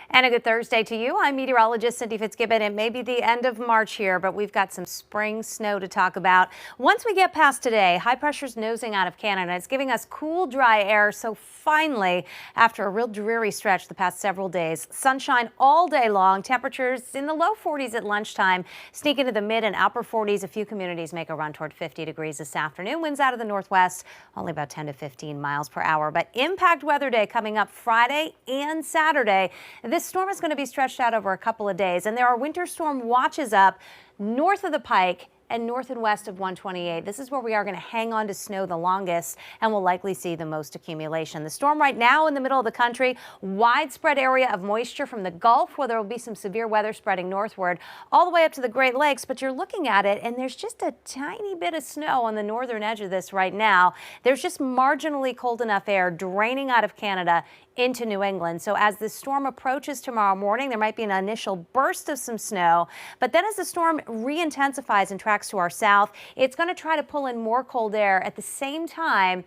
And a good Thursday to you. I'm meteorologist Cindy Fitzgibbon. It may be the end of March here, but we've got some spring snow to talk about. Once we get past today, high pressure's nosing out of Canada. It's giving us cool, dry air. So finally, after a real dreary stretch the past several days, sunshine all day long. Temperatures in the low 40s at lunchtime, sneak into the mid and upper 40s. A few communities make a run toward 50 degrees this afternoon. Winds out of the northwest, only about 10 to 15 miles per hour. But impact weather day coming up Friday and Saturday. This storm is going to be stretched out over a couple of days, and there are winter storm watches up north of the Pike and north and west of 128. This is where we are going to hang on to snow the longest and will likely see the most accumulation. The storm right now in the middle of the country, widespread area of moisture from the Gulf, where there will be some severe weather spreading northward all the way up to the Great Lakes. But you're looking at it and there's just a tiny bit of snow on the northern edge of this right now. There's just marginally cold enough air draining out of Canada into New England. So as the storm approaches tomorrow morning, there might be an initial burst of some snow, but then as the storm re-intensifies and tracks to our south, it's going to try to pull in more cold air. At the same time,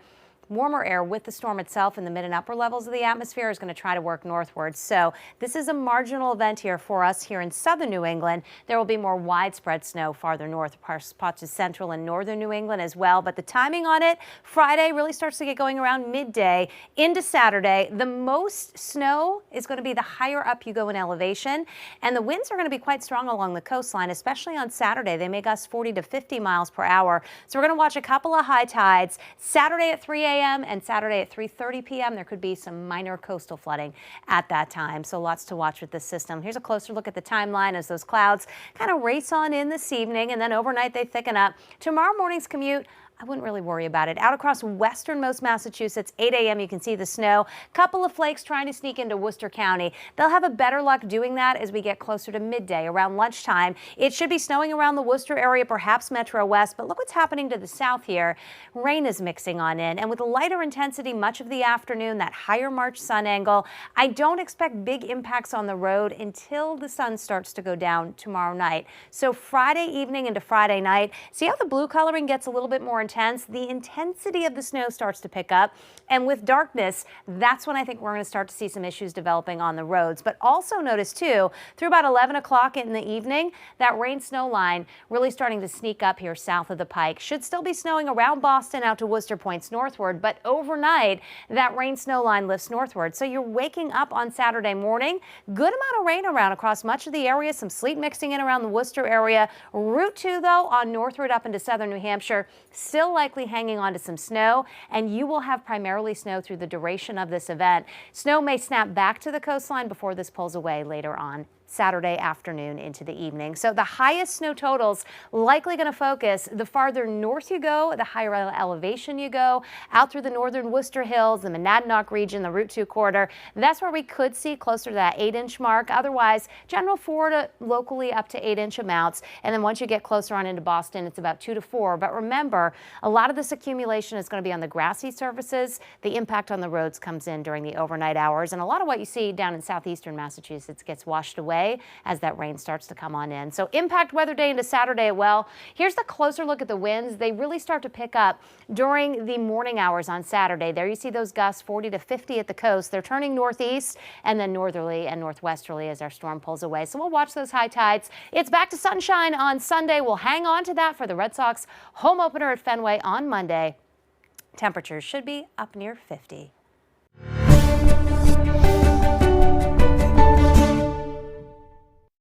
warmer air with the storm itself in the mid and upper levels of the atmosphere is going to try to work northward. So this is a marginal event here for us here in southern New England. There will be more widespread snow farther north, spots of central and northern New England as well. But the timing on it, Friday really starts to get going around midday into Saturday. The most snow is going to be the higher up you go in elevation, and the winds are going to be quite strong along the coastline, especially on Saturday. They may gust 40 to 50 miles per hour. So we're going to watch a couple of high tides Saturday at 3 a.m. and Saturday at 3:30 p.m. There could be some minor coastal flooding at that time. So lots to watch with this system. Here's a closer look at the timeline as those clouds kind of race on in this evening, and then overnight they thicken up. Tomorrow morning's commute, I wouldn't really worry about it. Out across westernmost Massachusetts, 8 a.m. you can see the snow. Couple of flakes trying to sneak into Worcester County. They'll have a better luck doing that as we get closer to midday, around lunchtime. It should be snowing around the Worcester area, perhaps Metro West, but look what's happening to the south here. Rain is mixing on in, and with a lighter intensity much of the afternoon, that higher March sun angle, I don't expect big impacts on the road until the sun starts to go down tomorrow night. So Friday evening into Friday night, see how the blue coloring gets a little bit more intense? The intensity of the snow starts to pick up, and with darkness, that's when I think we're going to start to see some issues developing on the roads. But also notice too, through about 11 o'clock in the evening, that rain snow line really starting to sneak up here south of the Pike. Should still be snowing around Boston out to Worcester points northward, but overnight that rain snow line lifts northward. So you're waking up on Saturday morning, good amount of rain around across much of the area, some sleet mixing in around the Worcester area. Route 2 though on northward up into southern New Hampshire, still likely hanging on to some snow, and you will have primarily snow through the duration of this event. Snow may snap back to the coastline before this pulls away later on Saturday afternoon into the evening. So the highest snow totals likely going to focus the farther north you go, the higher elevation you go, out through the northern Worcester Hills, the Monadnock region, the Route 2 corridor. That's where we could see closer to that 8-inch mark. Otherwise, general 4 to locally up to 8-inch amounts. And then once you get closer on into Boston, it's about 2 to 4. But remember, a lot of this accumulation is going to be on the grassy surfaces. The impact on the roads comes in during the overnight hours. And a lot of what you see down in southeastern Massachusetts gets washed away as that rain starts to come on in. So impact weather day into Saturday. Well, here's the closer look at the winds. They really start to pick up during the morning hours on Saturday. There you see those gusts 40 to 50 at the coast. They're turning northeast and then northerly and northwesterly as our storm pulls away. So we'll watch those high tides. It's back to sunshine on Sunday. We'll hang on to that for the Red Sox home opener at Fenway on Monday. Temperatures should be up near 50.